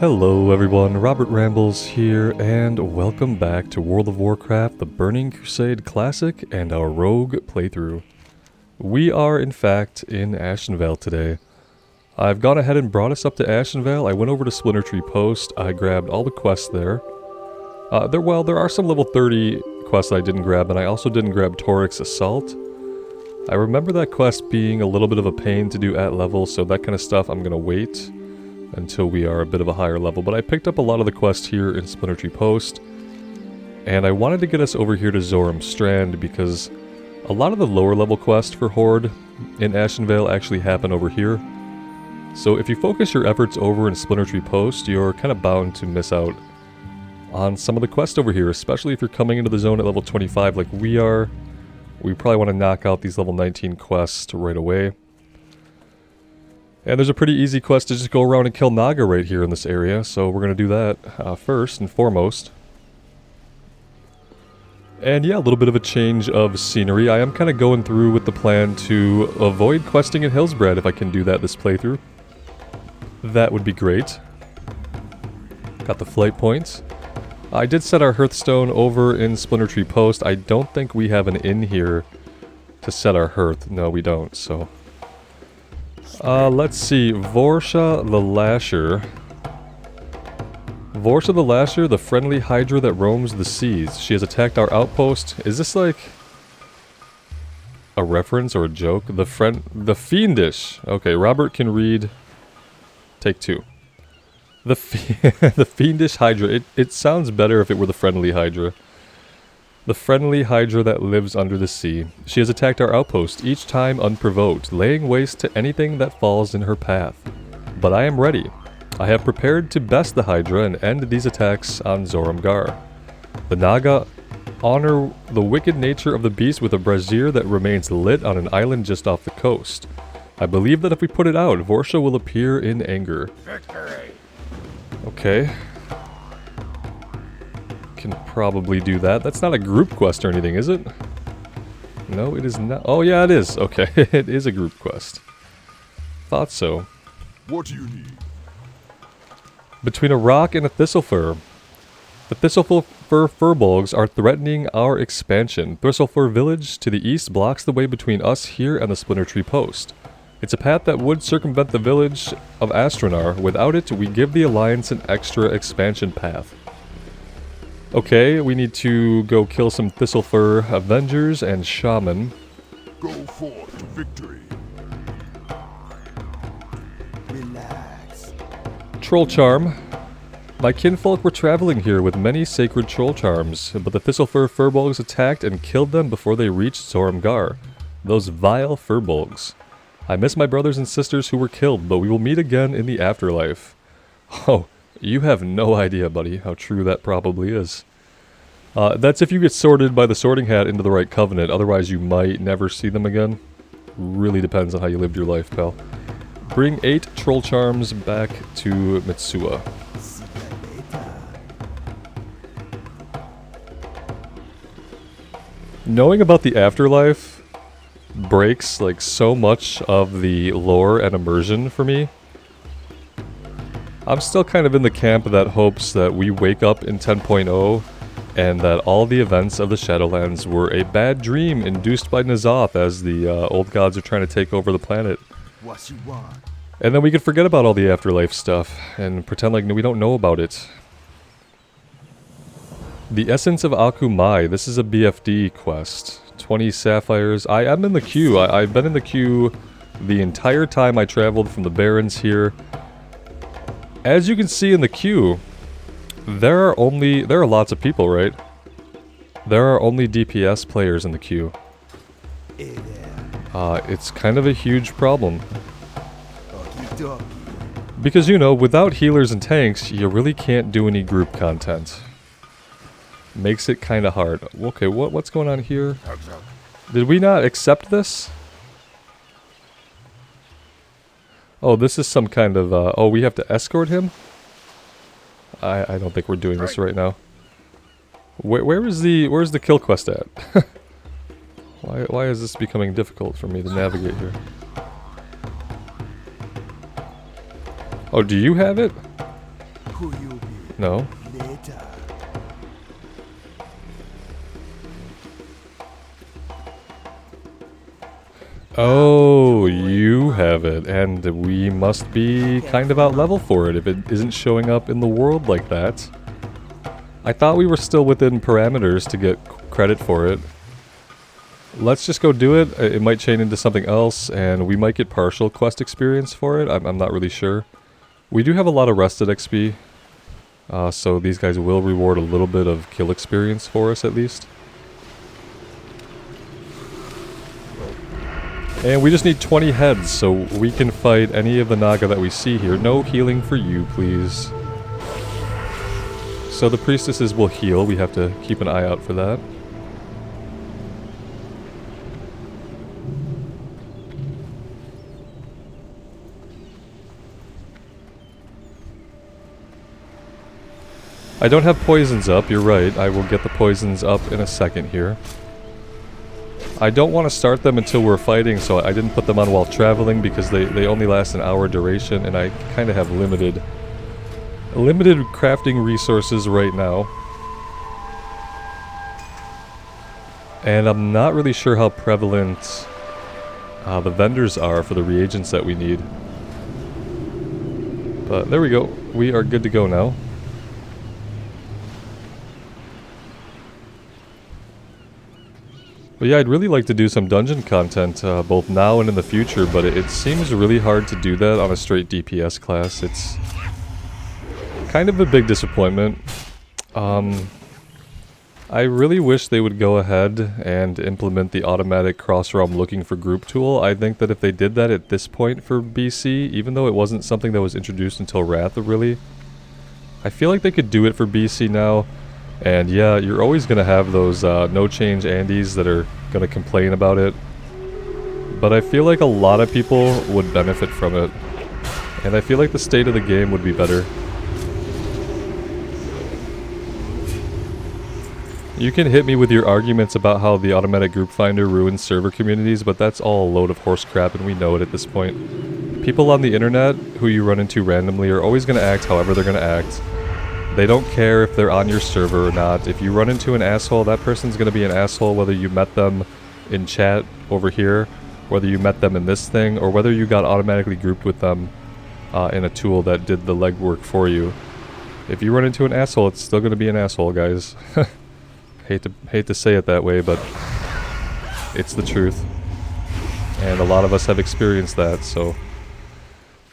Hello everyone, Robert Rambles here, and welcome back to World of Warcraft, the Burning Crusade Classic, and our Rogue playthrough. We are, in fact, in Ashenvale today. I've gone ahead and brought us up to Ashenvale. I went over to Splinter Tree Post, I grabbed all the quests there. There are some level 30 quests that I didn't grab, and I also didn't grab Toric's Assault. I remember that quest being a little bit of a pain to do at level, so that kind of stuff I'm gonna wait until we are a bit of a higher level. But I picked up a lot of the quests here in Splinter Tree Post, and I wanted to get us over here to Zoram Strand because a lot of the lower level quests for Horde in Ashenvale actually happen over here. So if you focus your efforts over in Splinter Tree Post, you're kind of bound to miss out on some of the quests over here, especially if you're coming into the zone at level 25 like we are. We probably want to knock out these level 19 quests right away. And there's a pretty easy quest to just go around and kill Naga right here in this area, so we're going to do that first and foremost. And yeah, a little bit of a change of scenery. I am kind of going through with the plan to avoid questing in Hillsbrad if I can do that this playthrough. That would be great. Got the flight points. I did set our Hearthstone over in Splinter Tree Post. I don't think we have an inn here to set our hearth. No, we don't, so... let's see, Vorsha the Lasher. Vorsha the Lasher, the friendly Hydra that roams the seas. She has attacked our outpost. Is this like a reference or a joke? The Fiendish. Okay, Robert can read. Take two. The Fiendish Hydra. It sounds better if it were the friendly Hydra. The friendly Hydra that lives under the sea. She has attacked our outpost, each time unprovoked, laying waste to anything that falls in her path. But I am ready. I have prepared to best the Hydra and end these attacks on Zoram Gar. The Naga honor the wicked nature of the beast with a brazier that remains lit on an island just off the coast. I believe that if we put it out, Vorsha will appear in anger. Victory! Okay. Can probably do that. That's not a group quest or anything, is it? No, it is not. Oh yeah, it is. Okay, it is a group quest. Thought so. What do you need? Between a rock and a thistlefur. The thistlefur furbolgs are threatening our expansion. Thistlefur village to the east blocks the way between us here and the Splinter Tree Post. It's a path that would circumvent the village of Astronar. Without it, we give the Alliance an extra expansion path. Okay, we need to go kill some Thistlefur Avengers and Shaman. Go forth to victory. Relax. Troll Charm. My kinfolk were traveling here with many sacred troll charms, but the Thistlefur Furbolgs attacked and killed them before they reached Zoram Gar. Those vile Furbolgs. I miss my brothers and sisters who were killed, but we will meet again in the afterlife. Oh, you have no idea, buddy, how true that probably is. That's if you get sorted by the sorting hat into the right covenant, otherwise you might never see them again. Really depends on how you lived your life, pal. Bring 8 troll charms back to Mitsuha. Knowing about the afterlife breaks like so much of the lore and immersion for me. I'm still kind of in the camp that hopes that we wake up in 10.0 and that all the events of the Shadowlands were a bad dream induced by N'Zoth as the old gods are trying to take over the planet. What you want? And then we could forget about all the afterlife stuff and pretend like we don't know about it. The Essence of Akumai. This is a BFD quest. 20 sapphires. I am in the queue. I've been in the queue the entire time I traveled from the Barrens here. As you can see in the queue, there are lots of people, right? There are only DPS players in the queue. It's kind of a huge problem. Because, you know, without healers and tanks, you really can't do any group content. Makes it kind of hard. Okay, what's going on here? Did we not accept this? Oh, this is some kind of, oh, we have to escort him? I don't think we're doing this right now. Where's the kill quest at? Why is this becoming difficult for me to navigate here? Oh, do you have it? Who you be No? later? Oh, you have it, and we must be kind of out level for it if it isn't showing up in the world like that. I thought we were still within parameters to get credit for it. Let's just go do it. It might chain into something else, and we might get partial quest experience for it. I'm not really sure. We do have a lot of rested XP, so these guys will reward a little bit of kill experience for us at least. And we just need 20 heads, so we can fight any of the Naga that we see here. No healing for you, please. So the priestesses will heal. We have to keep an eye out for that. I don't have poisons up, you're right. I will get the poisons up in a second here. I don't want to start them until we're fighting, so I didn't put them on while traveling because they only last an hour duration, and I kind of have limited crafting resources right now. And I'm not really sure how prevalent the vendors are for the reagents that we need. But there we go. We are good to go now. But yeah, I'd really like to do some dungeon content, both now and in the future, but it seems really hard to do that on a straight DPS class. It's kind of a big disappointment. I really wish they would go ahead and implement the automatic cross-realm looking for group tool. I think that if they did that at this point for BC, even though it wasn't something that was introduced until Wrath, really, I feel like they could do it for BC now. And yeah, you're always going to have those no change Andes that are going to complain about it. But I feel like a lot of people would benefit from it. And I feel like the state of the game would be better. You can hit me with your arguments about how the automatic group finder ruins server communities, but that's all a load of horse crap and we know it at this point. People on the internet who you run into randomly are always going to act however they're going to act. They don't care if they're on your server or not. If you run into an asshole, that person's going to be an asshole whether you met them in chat over here, whether you met them in this thing, or whether you got automatically grouped with them in a tool that did the legwork for you. If you run into an asshole, it's still going to be an asshole, guys. Hate to say it that way, but it's the truth. And a lot of us have experienced that, so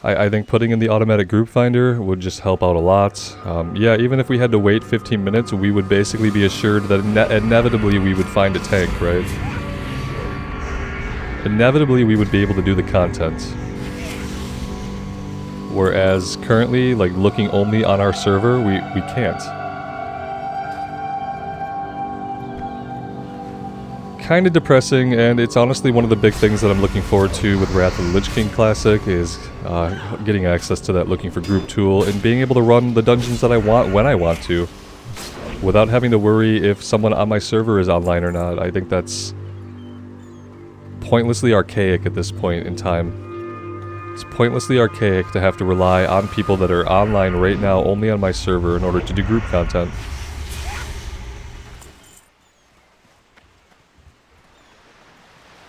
I think putting in the automatic group finder would just help out a lot. Yeah, even if we had to wait 15 minutes, we would basically be assured that inevitably we would find a tank, right? Inevitably we would be able to do the content. Whereas currently, like looking only on our server, we can't. Kind of depressing, and it's honestly one of the big things that I'm looking forward to with Wrath of the Lich King Classic is getting access to that looking for group tool and being able to run the dungeons that I want when I want to without having to worry if someone on my server is online or not. I think that's pointlessly archaic at this point in time. It's pointlessly archaic to have to rely on people that are online right now only on my server in order to do group content.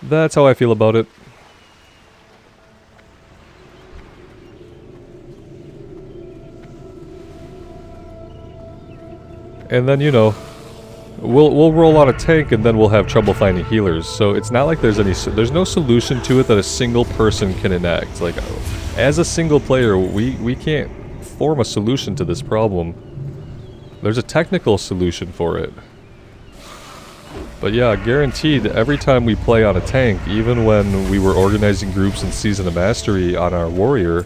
That's how I feel about it. And then, you know, we'll roll on a tank and then we'll have trouble finding healers. So it's not like there's no solution to it that a single person can enact. Like, as a single player, we can't form a solution to this problem. There's a technical solution for it. But yeah, guaranteed, every time we play on a tank, even when we were organizing groups in Season of Mastery on our warrior,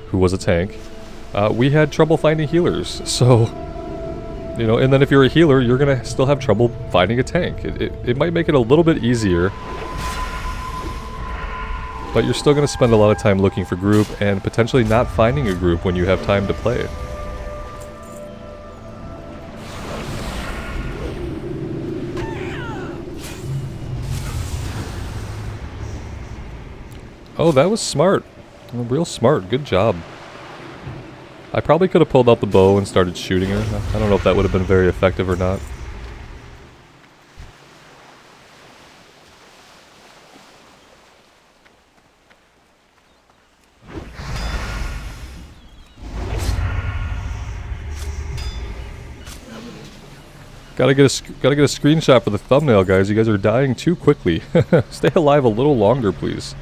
who was a tank, we had trouble finding healers. So, you know, and then if you're a healer, you're going to still have trouble finding a tank. It might make it a little bit easier, but you're still going to spend a lot of time looking for group and potentially not finding a group when you have time to play. Oh, that was smart. Real smart. Good job. I probably could have pulled out the bow and started shooting her. I don't know if that would have been very effective or not. Gotta get a screenshot for the thumbnail, guys. You guys are dying too quickly. Stay alive a little longer, please.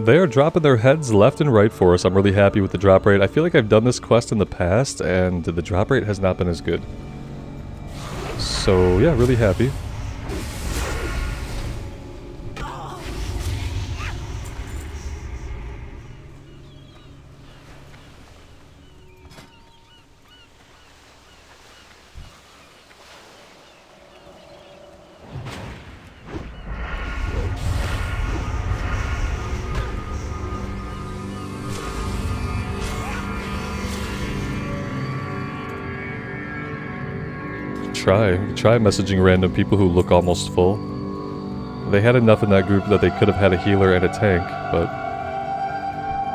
They are dropping their heads left and right for us. I'm really happy with the drop rate. I feel like I've done this quest in the past, and the drop rate has not been as good. So, yeah, really happy. Try messaging random people who look almost full. They had enough in that group that they could have had a healer and a tank, but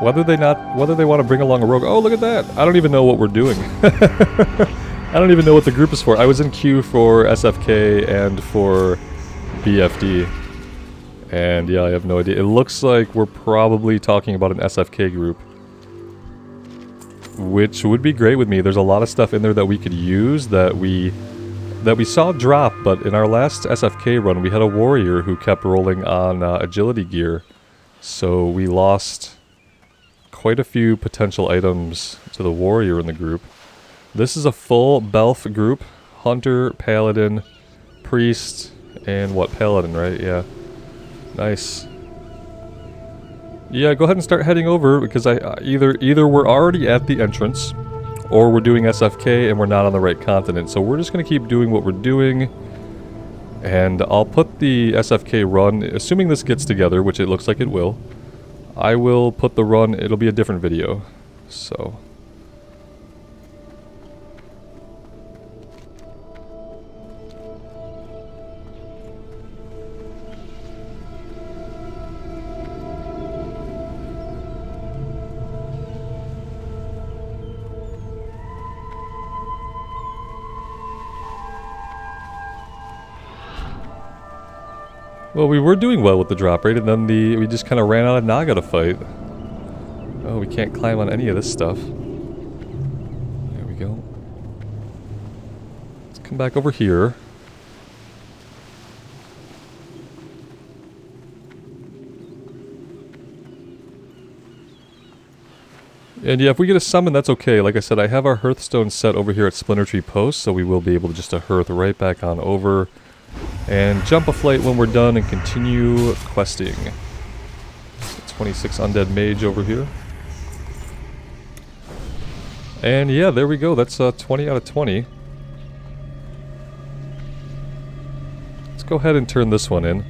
whether they want to bring along a rogue. Oh, look at that! I don't even know what we're doing. I don't even know what the group is for. I was in queue for SFK and for BFD, and yeah, I have no idea. It looks like we're probably talking about an SFK group, which would be great with me. There's a lot of stuff in there that we could use that we saw drop, but in our last SFK run, we had a warrior who kept rolling on agility gear, so we lost quite a few potential items to the warrior in the group. This is a full Belf group: hunter, paladin, priest, and what, paladin, right? Yeah. Nice. Yeah, go ahead and start heading over, because either we're already at the entrance, or we're doing SFK and we're not on the right continent. So we're just going to keep doing what we're doing. And I'll put the SFK run, assuming this gets together, which it looks like it will. I will put the run, it'll be a different video. So... Well, we were doing well with the drop rate, and then we just kind of ran out of Naga to fight. Oh, we can't climb on any of this stuff. There we go. Let's come back over here. And yeah, if we get a summon, that's okay. Like I said, I have our Hearthstone set over here at Splinter Tree Post, so we will be able to just hearth right back on over. And jump a flight when we're done and continue questing. 26 undead mage over here. And yeah, there we go. That's 20 out of 20. Let's go ahead and turn this one in.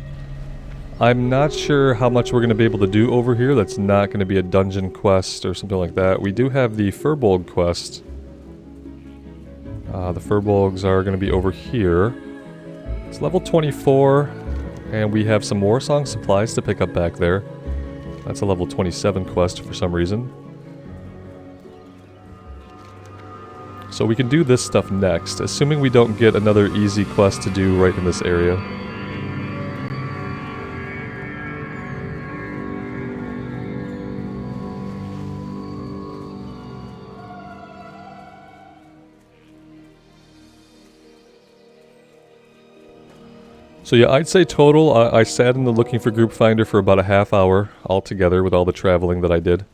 I'm not sure how much we're going to be able to do over here. That's not going to be a dungeon quest or something like that. We do have the Furbolg quest. The Furbolgs are going to be over here. It's level 24, and we have some more song supplies to pick up back there. That's a level 27 quest for some reason. So we can do this stuff next, assuming we don't get another easy quest to do right in this area. So yeah, I'd say total, I sat in the looking for group finder for about a half hour altogether with all the traveling that I did.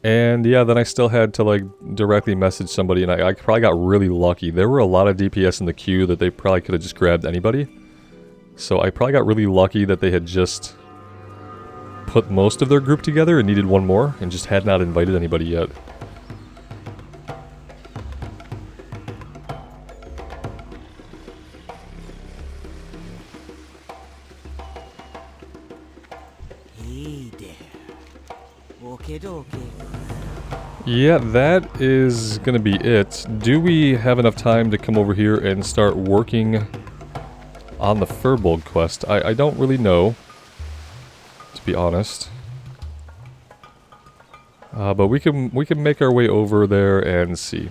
And yeah, then I still had to like directly message somebody, and I probably got really lucky. There were a lot of DPS in the queue that they probably could have just grabbed anybody. So I probably got really lucky that they had just put most of their group together and needed one more, and just had not invited anybody yet. Okie dokie. Yeah, that is gonna be it. Do we have enough time to come over here and start working on the Furbolg quest? I don't really know, to be honest. But we can make our way over there and see.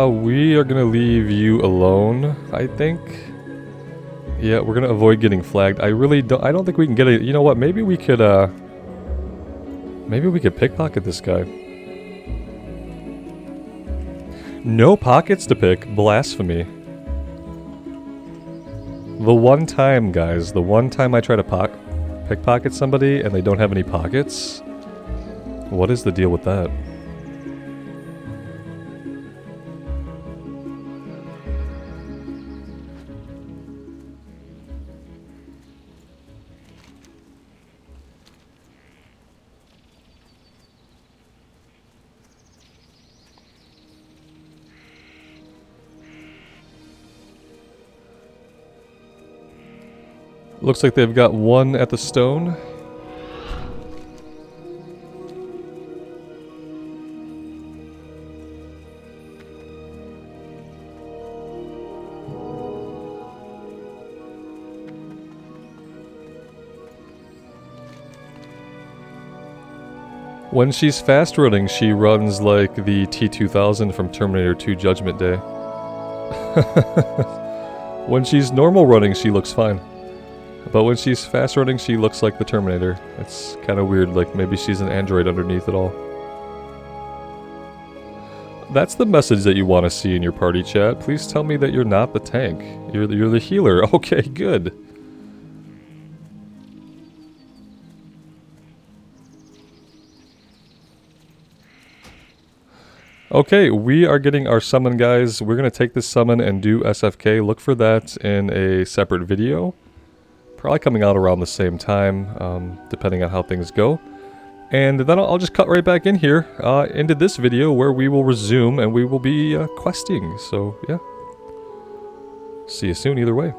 We are gonna leave you alone, I think. Yeah, we're gonna avoid getting flagged. I don't think we can get it. You know what, maybe we could pickpocket this guy. No pockets to pick, blasphemy. The one time, guys, the one time I try to pickpocket somebody and they don't have any pockets, what is the deal with that? Looks like they've got one at the stone. When she's fast running, she runs like the T-2000 from Terminator 2 Judgment Day. When she's normal running, she looks fine. But when she's fast running, she looks like the Terminator. It's kind of weird, like maybe she's an android underneath it all. That's the message that you want to see in your party chat. Please tell me that you're not the tank. You're the healer. Okay, good. Okay, we are getting our summon, guys. We're going to take this summon and do SFK. Look for that in a separate video. Probably coming out around the same time, depending on how things go. And then I'll just cut right back in here into this video where we will resume and we will be questing. So, yeah. See you soon either way.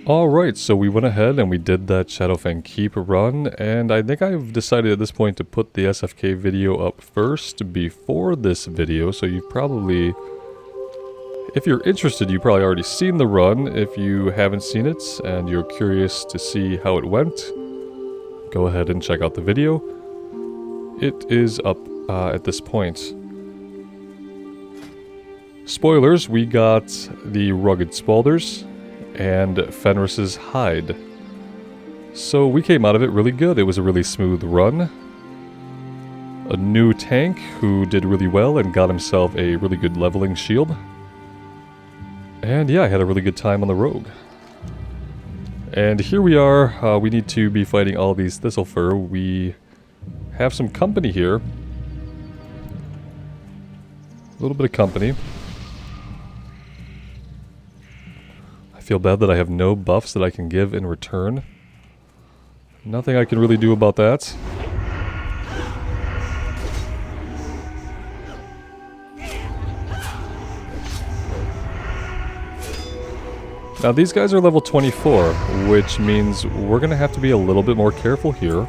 Alright, so we went ahead and we did that Shadowfang Keep run, and I think I've decided at this point to put the SFK video up first before this video, so you've probably... If you're interested, you've probably already seen the run. If you haven't seen it and you're curious to see how it went, go ahead and check out the video. It is up at this point. Spoilers, we got the Rugged Spaulders and Fenris's Hide. So we came out of it really good. It was a really smooth run. A new tank who did really well and got himself a really good leveling shield. And yeah, I had a really good time on the rogue. And here we are. We need to be fighting all these Thistlefur. We have some company here. A little bit of company. I feel bad that I have no buffs that I can give in return. Nothing I can really do about that. Now these guys are level 24, which means we're going to have to be a little bit more careful here.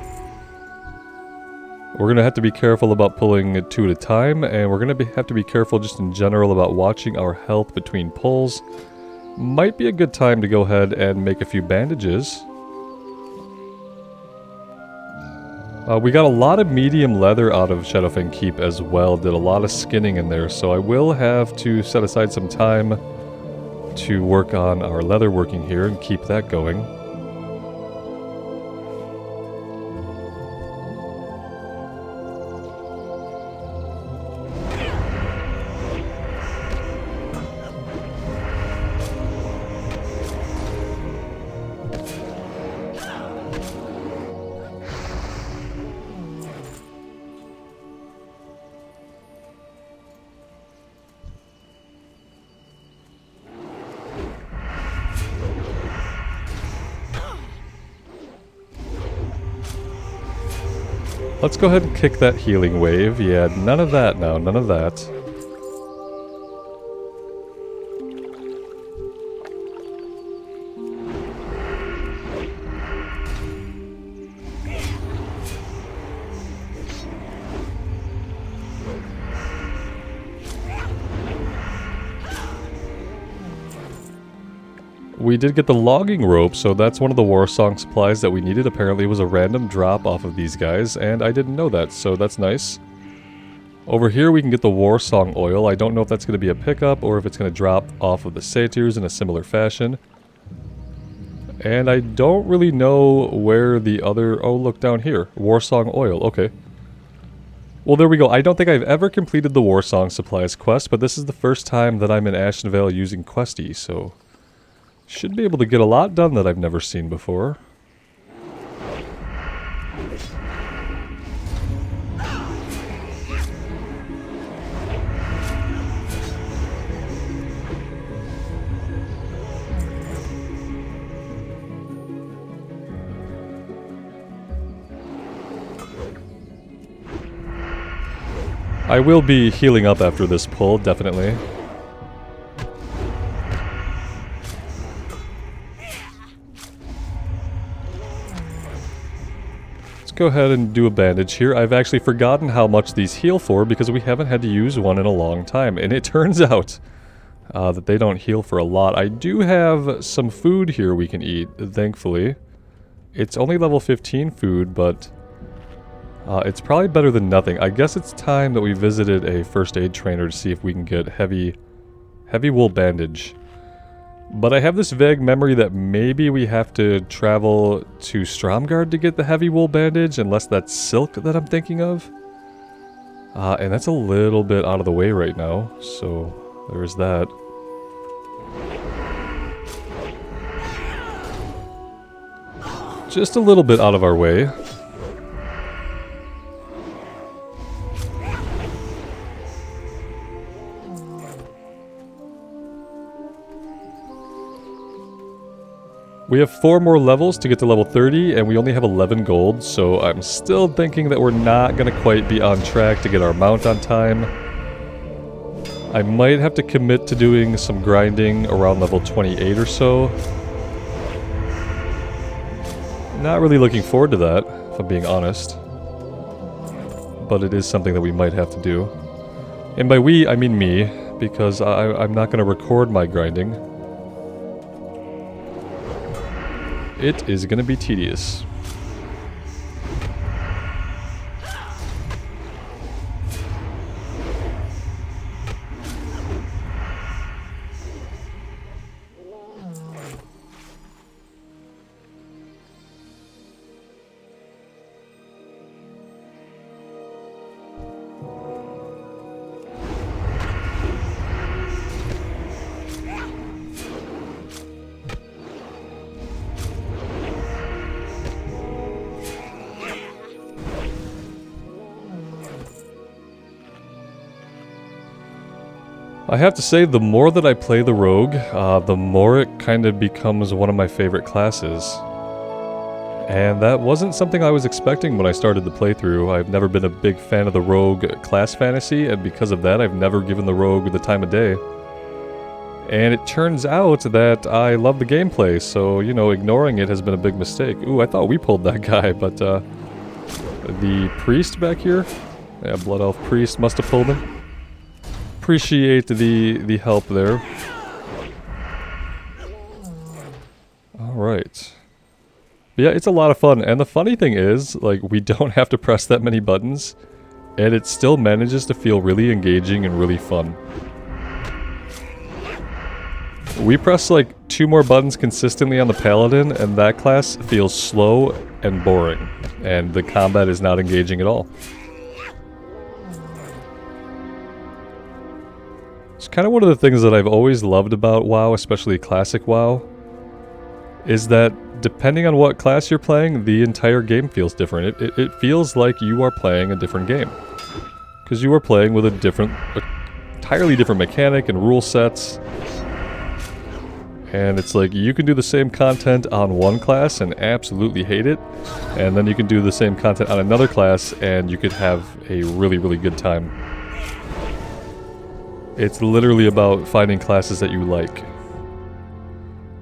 We're going to have to be careful about pulling 2 at a time, and we're going to have to be careful just in general about watching our health between pulls. Might be a good time to go ahead and make a few bandages. We got a lot of medium leather out of Shadowfang Keep as well, did a lot of skinning in there, so I will have to set aside some time to work on our leatherworking here and keep that going. Let's go ahead and kick that healing wave. Yeah, none of that now, none of that. We did get the logging rope, so that's one of the war song supplies that we needed. Apparently it was a random drop off of these guys, and I didn't know that, so that's nice. Over here we can get the war song oil. I don't know if that's going to be a pickup or if it's going to drop off of the satyrs in a similar fashion. And I don't really know where the other... Oh, look down here. War song oil. Okay. Well, there we go. I don't think I've ever completed the war song supplies quest, but this is the first time that I'm in Ashenvale using Questie, so... should be able to get a lot done that I've never seen before. I will be healing up after this pull, definitely. Go ahead and do a bandage here. I've actually forgotten how much these heal for because we haven't had to use one in a long time, and it turns out that they don't heal for a lot. I do have some food here we can eat, thankfully. It's only level 15 food, but it's probably better than nothing. I guess it's time that we visited a first aid trainer to see if we can get heavy wool bandage. But I have this vague memory that maybe we have to travel to Stromgarde to get the heavy wool bandage, unless that's silk that I'm thinking of. And that's a little bit out of the way right now, so there's that. Just a little bit out of our way. We have 4 more levels to get to level 30, and we only have 11 gold, so I'm still thinking that we're not going to quite be on track to get our mount on time. I might have to commit to doing some grinding around level 28 or so. Not really looking forward to that, if I'm being honest. But it is something that we might have to do. And by we, I mean me, because I'm not going to record my grinding. It is going to be tedious. I have to say, the more that I play the rogue, the more it kind of becomes one of my favorite classes. And that wasn't something I was expecting when I started the playthrough. I've never been a big fan of the rogue class fantasy, and because of that, I've never given the rogue the time of day. And it turns out that I love the gameplay, so, you know, ignoring it has been a big mistake. Ooh, I thought we pulled that guy, but, the priest back here? Yeah, Blood Elf priest must have pulled him. Appreciate the help there. Alright. Yeah, it's a lot of fun, and the funny thing is, like, we don't have to press that many buttons, and it still manages to feel really engaging and really fun. We press like 2 more buttons consistently on the paladin, and that class feels slow and boring, and the combat is not engaging at all. It's kind of one of the things that I've always loved about WoW, especially classic WoW, is that depending on what class you're playing, the entire game feels different. It feels like you are playing a different game. Because you are playing with a entirely different mechanic and rule sets. And it's like, you can do the same content on one class and absolutely hate it, and then you can do the same content on another class and you could have a really, really good time. It's literally about finding classes that you like.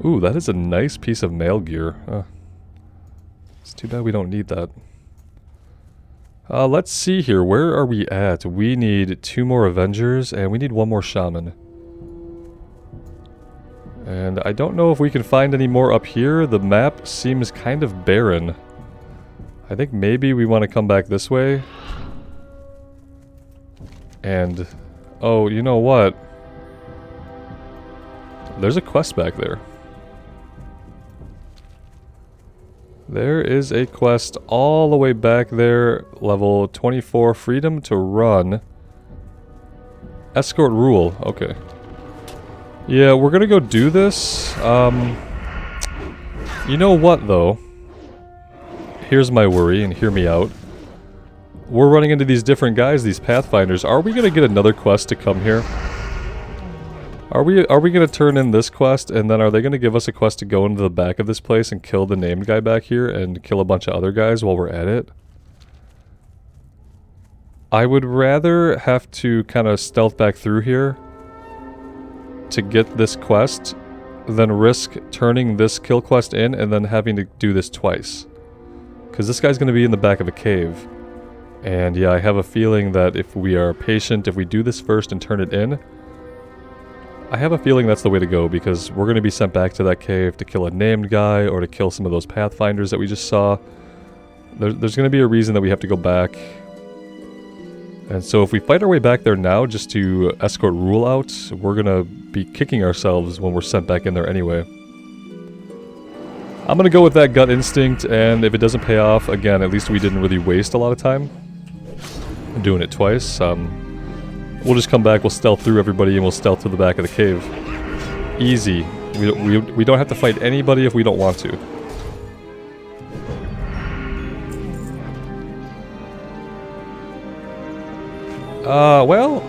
Ooh, that is a nice piece of mail gear. It's too bad we don't need that. Let's see here. Where are we at? We need 2 more Avengers, and we need 1 more Shaman. And I don't know if we can find any more up here. The map seems kind of barren. I think maybe we want to come back this way. And... oh, you know what? There's a quest back there. There is a quest all the way back there, level 24, freedom to run. Escort rule, okay. Yeah, we're gonna go do this. You know what though? Here's my worry, and hear me out. We're running into these different guys, these pathfinders. Are we gonna get another quest to come here? Are we gonna turn in this quest, and then are they gonna give us a quest to go into the back of this place and kill the named guy back here and kill a bunch of other guys while we're at it? I would rather have to kind of stealth back through here to get this quest than risk turning this kill quest in and then having to do this twice. Because this guy's gonna be in the back of a cave. And yeah, I have a feeling that if we are patient, if we do this first and turn it in, I have a feeling that's the way to go, because we're going to be sent back to that cave to kill a named guy or to kill some of those pathfinders that we just saw. There's going to be a reason that we have to go back. And so if we fight our way back there now just to escort rule out, we're going to be kicking ourselves when we're sent back in there anyway. I'm going to go with that gut instinct, and if it doesn't pay off, again, at least we didn't really waste a lot of time doing it twice. We'll just come back, we'll stealth through everybody, and we'll stealth to the back of the cave. Easy. We don't have to fight anybody if we don't want to. Well...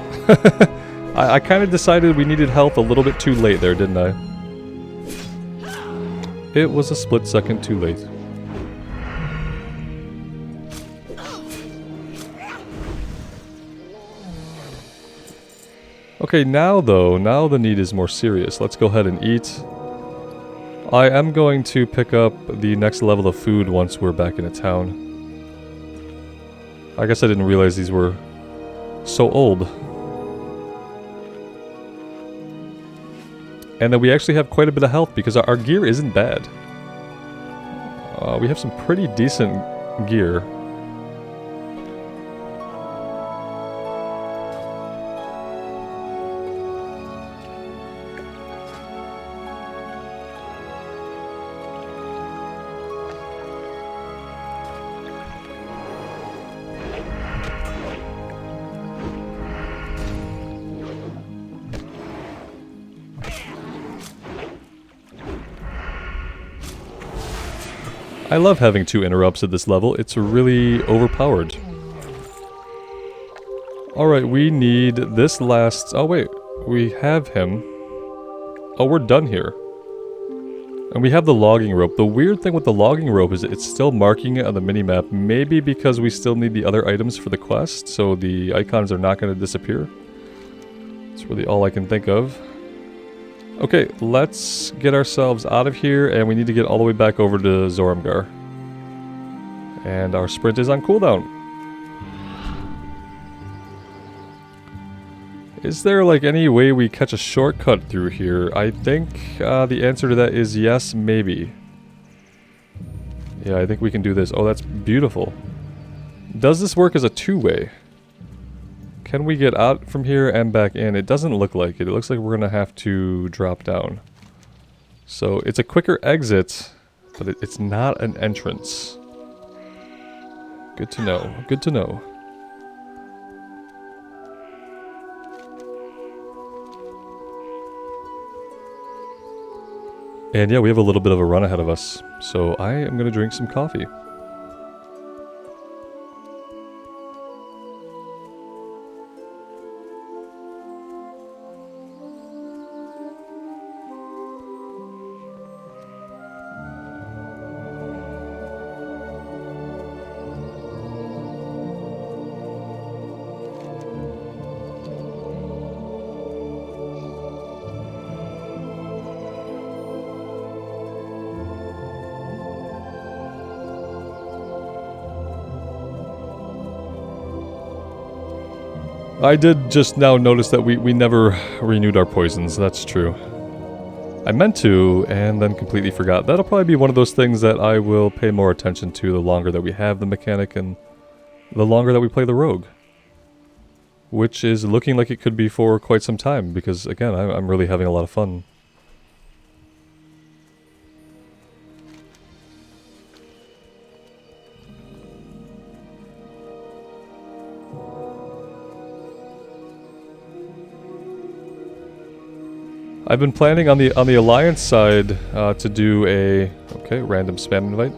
I kind of decided we needed health a little bit too late there, didn't I? It was a split second too late. Okay, now though, now the need is more serious. Let's go ahead and eat. I am going to pick up the next level of food once we're back in a town. I guess I didn't realize these were so old. And then we actually have quite a bit of health because our gear isn't bad. We have some pretty decent gear. I love having 2 interrupts at this level. It's really overpowered. Alright, we need this last... oh wait, we have him. Oh, we're done here. And we have the logging rope. The weird thing with the logging rope is it's still marking it on the minimap. Maybe because we still need the other items for the quest, so the icons are not going to disappear. That's really all I can think of. Okay, let's get ourselves out of here, and we need to get all the way back over to Zoramgar. And our sprint is on cooldown. Is there, like, any way we catch a shortcut through here? I think the answer to that is yes, maybe. Yeah, I think we can do this. Oh, that's beautiful. Does this work as a 2-way? Can we get out from here and back in? It doesn't look like it. It looks like we're going to have to drop down. So it's a quicker exit, but it's not an entrance. Good to know. Good to know. And yeah, we have a little bit of a run ahead of us. So I am going to drink some coffee. I did just now notice that we never renewed our poisons. That's true. I meant to, and then completely forgot. That'll probably be one of those things that I will pay more attention to the longer that we have the mechanic and the longer that we play the rogue. Which is looking like it could be for quite some time, because again, I'm really having a lot of fun. I've been planning on the Alliance side to do a random spam invite.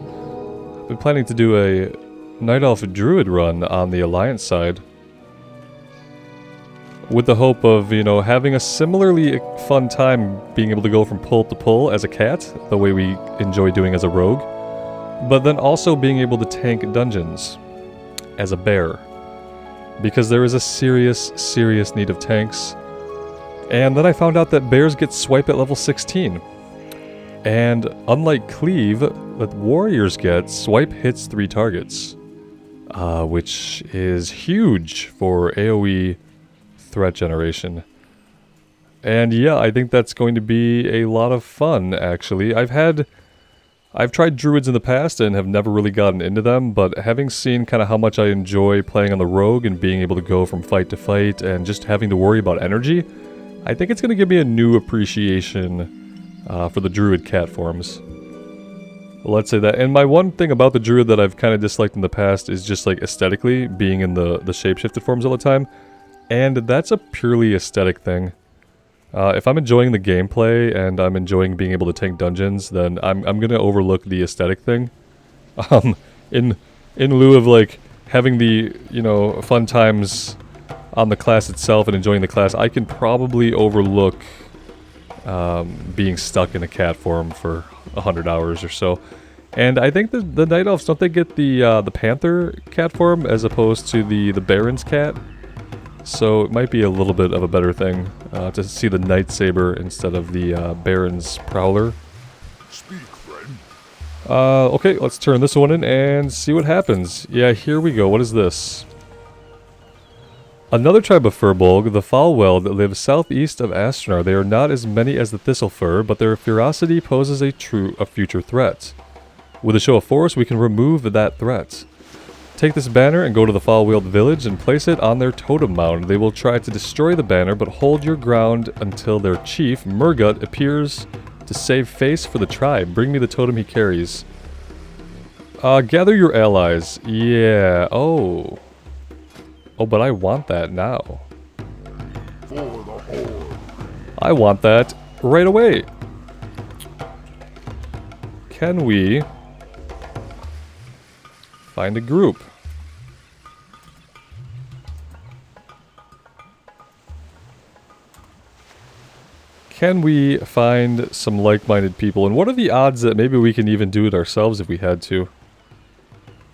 I've been planning to do a Night Elf Druid run on the Alliance side, with the hope of, you know, having a similarly fun time being able to go from pull to pull as a cat, the way we enjoy doing as a rogue, but then also being able to tank dungeons as a bear, because there is a serious need of tanks. And then I found out that bears get swipe at level 16. And unlike cleave, that warriors get, swipe hits 3 targets. Which is huge for AoE threat generation. And yeah, I think that's going to be a lot of fun, actually. I've tried druids in the past and have never really gotten into them, but having seen kind of how much I enjoy playing on the rogue and being able to go from fight to fight and just having to worry about energy, I think it's going to give me a new appreciation for the druid cat forms. Let's say that. And my one thing about the druid that I've kind of disliked in the past is just like aesthetically being in the shapeshifted forms all the time. And that's a purely aesthetic thing. If I'm enjoying the gameplay and I'm enjoying being able to tank dungeons, then I'm going to overlook the aesthetic thing. In lieu of like having the, you know, fun times on the class itself and enjoying the class, I can probably overlook being stuck in a cat form for 100 hours or so. And I think the Night Elves, don't they get the Panther cat form as opposed to the Baron's cat? So it might be a little bit of a better thing to see the Night Saber instead of the Baron's Prowler. Speak, friend. Okay, let's turn this one in and see what happens. Yeah, here we go. What is this? Another tribe of Furbolg, the Foulwell, that live southeast of Astranar. They are not as many as the Thistlefur, but their ferocity poses a future threat. With a show of force, we can remove that threat. Take this banner and go to the Foulwell village and place it on their totem mound. They will try to destroy the banner, but hold your ground until their chief, Murgut, appears to save face for the tribe. Bring me the totem he carries. Gather your allies. Yeah, oh, but I want that now. For the Horde. I want that right away. Can we find a group? Can we find some like-minded people? And what are the odds that maybe we can even do it ourselves if we had to?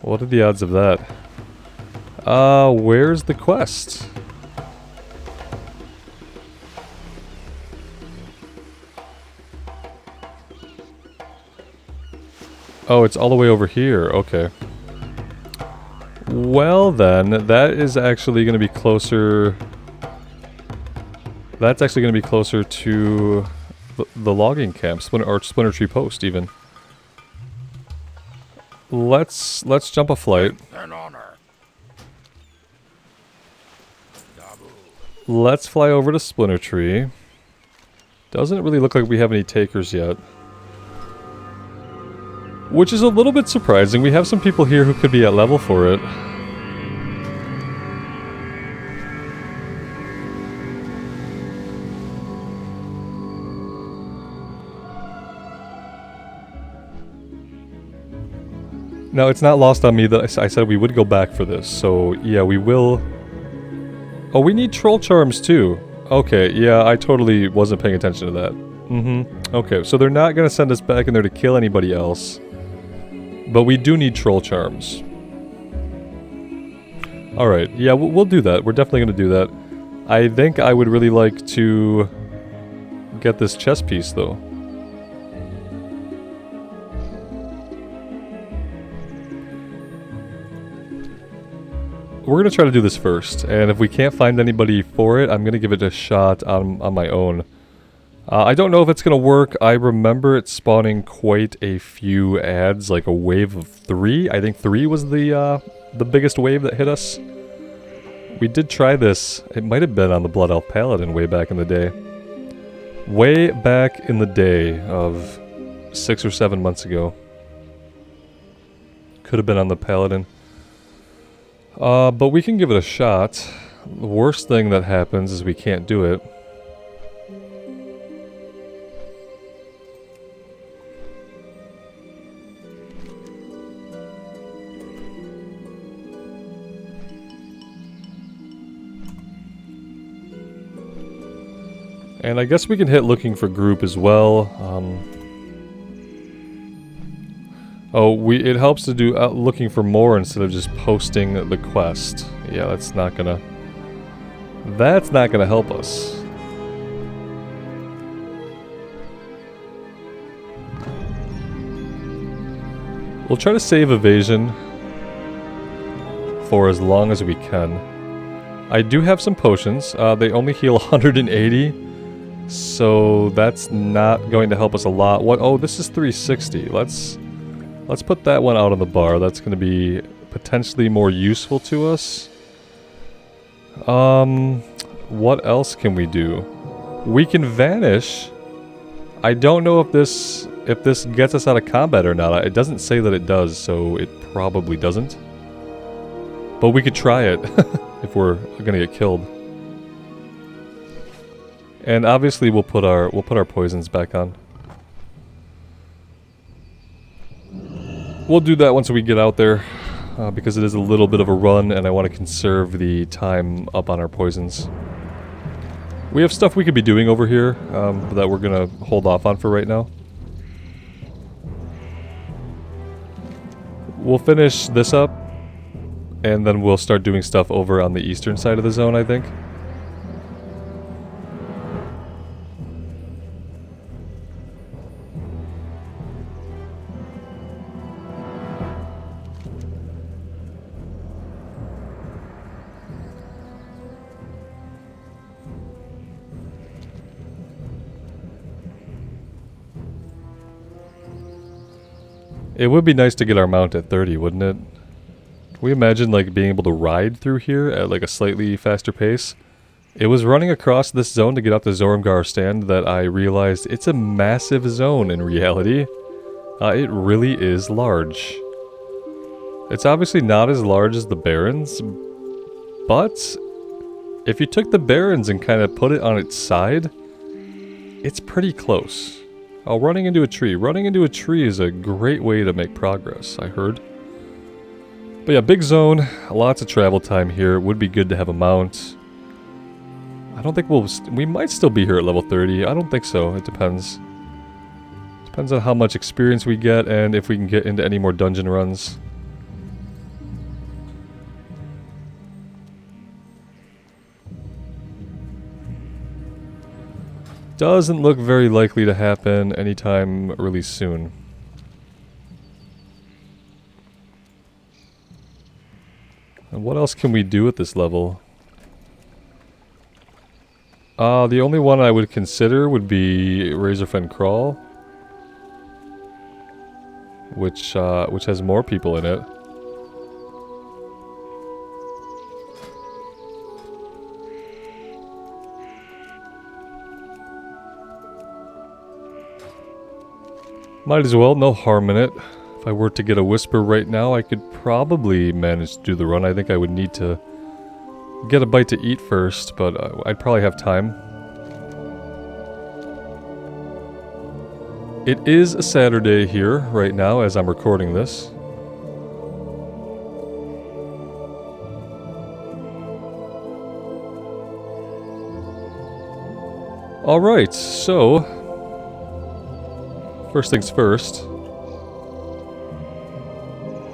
What are the odds of that? Where's the quest? Oh, it's all the way over here. Okay. Well then, that is actually going to be closer... That's actually going to be closer to the logging camp, or Splinter Tree Post, even. Let's jump a flight. An honor. Let's fly over to Splinter Tree. Doesn't really look like we have any takers yet. Which is a little bit surprising. We have some people here who could be at level for it. Now, it's not lost on me that I said we would go back for this, so yeah, we will. Oh, we need troll charms too. Okay, yeah, I totally wasn't paying attention to that. Okay, so they're not going to send us back in there to kill anybody else. But we do need troll charms. Alright, yeah, we'll do that. We're definitely going to do that. I think I would really like to get this chest piece, though. we're gonna try to do this first, and if we can't find anybody for it, I'm gonna give it a shot on my own. I don't know if it's gonna work. I remember it spawning quite a few ads, like a wave of 3. I think 3 was the biggest wave that hit us. We did try this. It might have been on the Blood Elf Paladin way back in the day. Way back in the day of 6 or 7 months ago. Could have been on the Paladin. But we can give it a shot. The worst thing that happens is we can't do it. And I guess we can hit looking for group as well. It helps to do looking for more instead of just posting the quest. Yeah, that's not gonna help us. We'll try to save evasion for as long as we can. I do have some potions. They only heal 180. So that's not going to help us a lot. Oh, this is 360. Let's put that one out on the bar. That's going to be potentially more useful to us. What else can we do? We can vanish. I don't know if this gets us out of combat or not. It doesn't say that it does, so it probably doesn't. But we could try it if we're going to get killed. And obviously we'll put our poisons back on. We'll do that once we get out there, because it is a little bit of a run and I want to conserve the time up on our poisons. We have stuff we could be doing over here that we're going to hold off on for right now. We'll finish this up and then we'll start doing stuff over on the eastern side of the zone, I think. It would be nice to get our mount at 30, wouldn't it? Can we imagine like being able to ride through here at like a slightly faster pace? It was running across this zone to get out to Zormgar stand that I realized it's a massive zone in reality. It really is large. It's obviously not as large as the Barrens, but if you took the Barrens and kind of put it on its side, it's pretty close. Oh, running into a tree. Running into a tree is a great way to make progress, I heard. But yeah, big zone, lots of travel time here. It would be good to have a mount. I don't think we might still be here at level 30. I don't think so. It depends. Depends on how much experience we get and if we can get into any more dungeon runs. Doesn't look very likely to happen anytime really soon. And what else can we do at this level? The only one I would consider would be Razorfen Crawl, which has more people in it. Might as well, no harm in it. If I were to get a Whisper right now, I could probably manage to do the run. I think I would need to get a bite to eat first, but I'd probably have time. It is a Saturday here right now as I'm recording this. Alright, so first things first.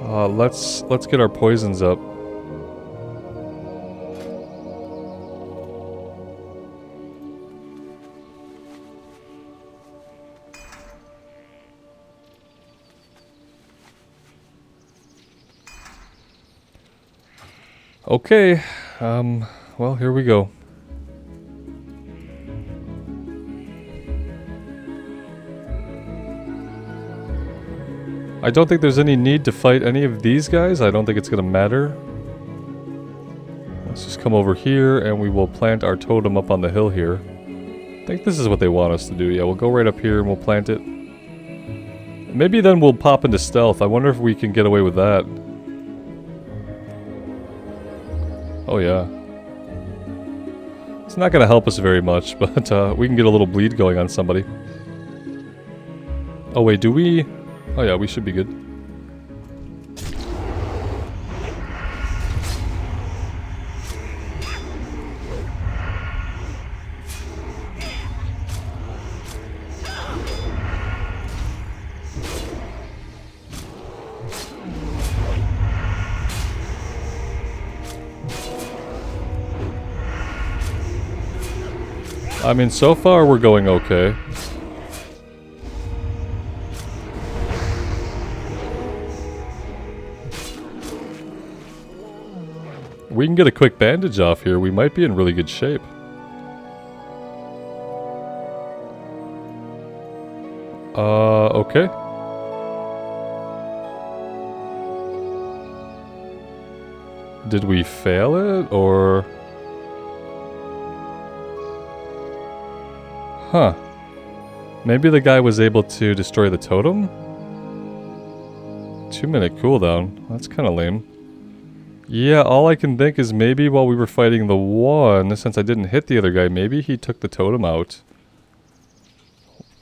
Let's get our poisons up. Okay, well, here we go. I don't think there's any need to fight any of these guys. I don't think it's gonna matter. Let's just come over here and we will plant our totem up on the hill here. I think this is what they want us to do. Yeah, we'll go right up here and we'll plant it. Maybe then we'll pop into stealth. I wonder if we can get away with that. Oh yeah. It's not gonna help us very much, but we can get a little bleed going on somebody. Oh wait, do we... Oh yeah, we should be good. I mean, so far we're going okay. We can get a quick bandage off here. We might be in really good shape. Okay. Did we fail it, or... Huh. Maybe the guy was able to destroy the totem? 2-minute cooldown. That's kind of lame. Yeah, all I can think is maybe while we were fighting the one, since I didn't hit the other guy, maybe he took the totem out.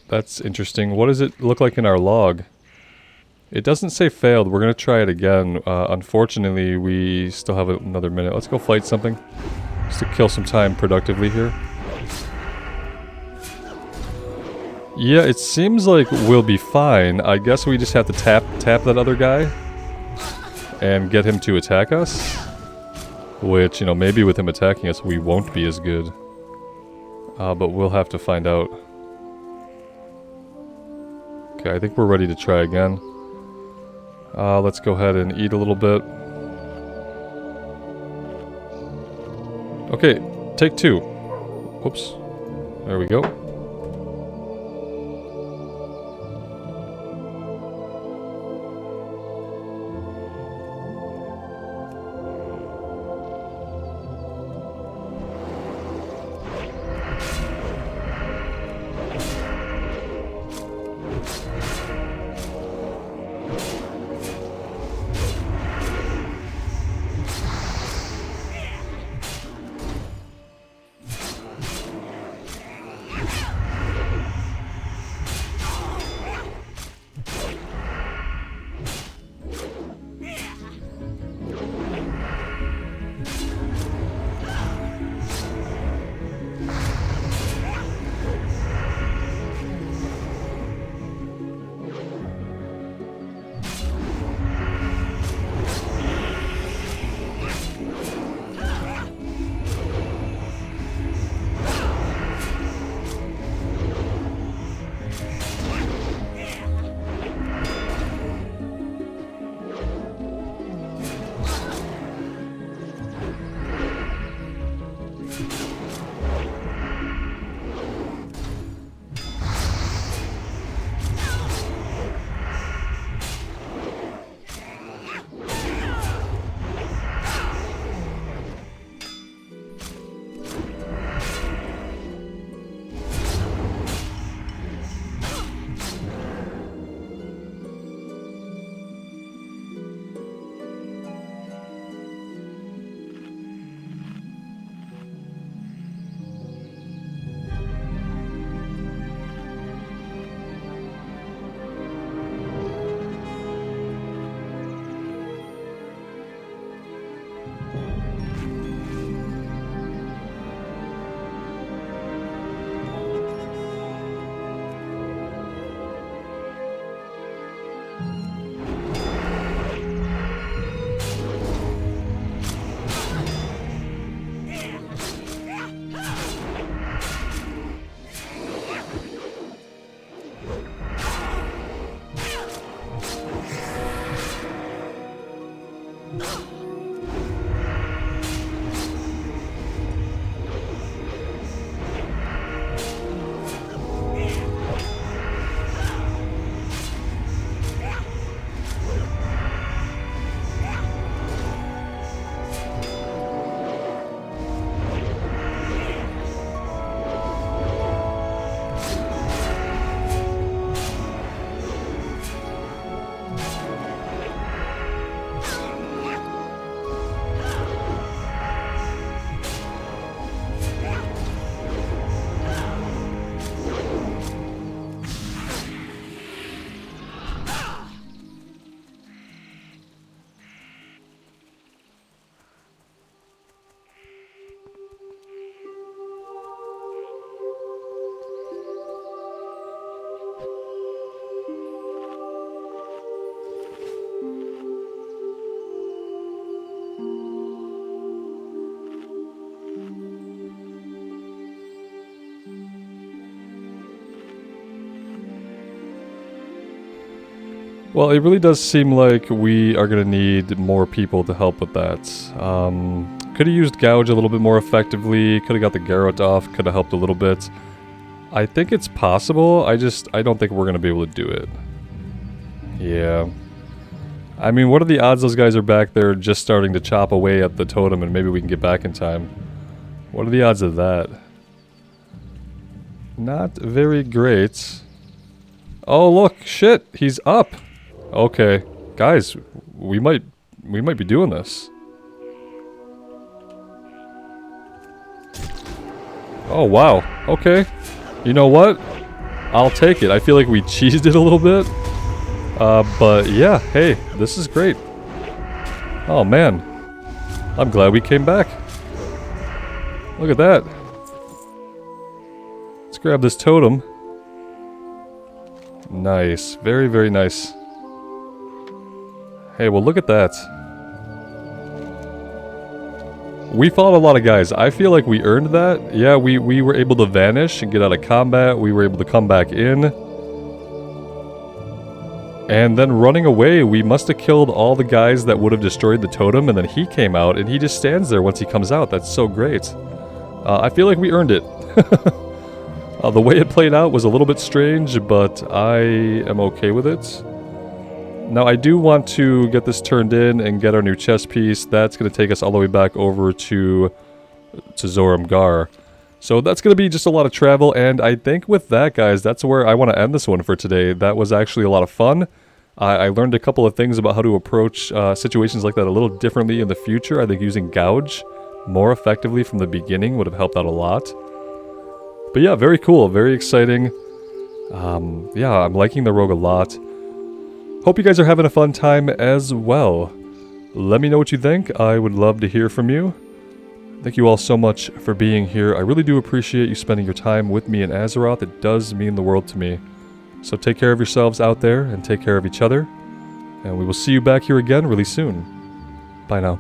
That's interesting. What does it look like in our log? It doesn't say failed. We're going to try it again. Unfortunately, we still have another minute. Let's go fight something. Just to kill some time productively here. Yeah, it seems like we'll be fine. I guess we just have to tap that other guy and get him to attack us. Which, you know, maybe with him attacking us, we won't be as good. But we'll have to find out. Okay, I think we're ready to try again. Let's go ahead and eat a little bit. Okay, take 2. Whoops. There we go. Well, it really does seem like we are going to need more people to help with that. Could have used Gouge a little bit more effectively. Could have got the Garrote off. Could have helped a little bit. I think it's possible. I don't think we're going to be able to do it. Yeah. I mean, what are the odds those guys are back there just starting to chop away at the totem and maybe we can get back in time? What are the odds of that? Not very great. Oh, look. Shit. He's up. Okay. Guys, we might be doing this. Oh, wow. Okay. You know what? I'll take it. I feel like we cheesed it a little bit. But yeah, hey, this is great. Oh man, I'm glad we came back. Look at that. Let's grab this totem. Nice, very, very nice. Hey, well look at that. We fought a lot of guys. I feel like we earned that. Yeah, we were able to vanish and get out of combat. We were able to come back in. And then running away, we must have killed all the guys that would have destroyed the totem, and then he came out, and he just stands there once he comes out. That's so great. I feel like we earned it. The way it played out was a little bit strange, but I am okay with it. Now, I do want to get this turned in and get our new chess piece. That's going to take us all the way back over to Zoram Gar. So that's going to be just a lot of travel, and I think with that, guys, that's where I want to end this one for today. That was actually a lot of fun. I learned a couple of things about how to approach situations like that a little differently in the future. I think using Gouge more effectively from the beginning would have helped out a lot. But yeah, very cool, very exciting. Yeah, I'm liking the rogue a lot. Hope you guys are having a fun time as well. Let me know what you think. I would love to hear from you. Thank you all so much for being here. I really do appreciate you spending your time with me in Azeroth. It does mean the world to me. So take care of yourselves out there and take care of each other. And we will see you back here again really soon. Bye now.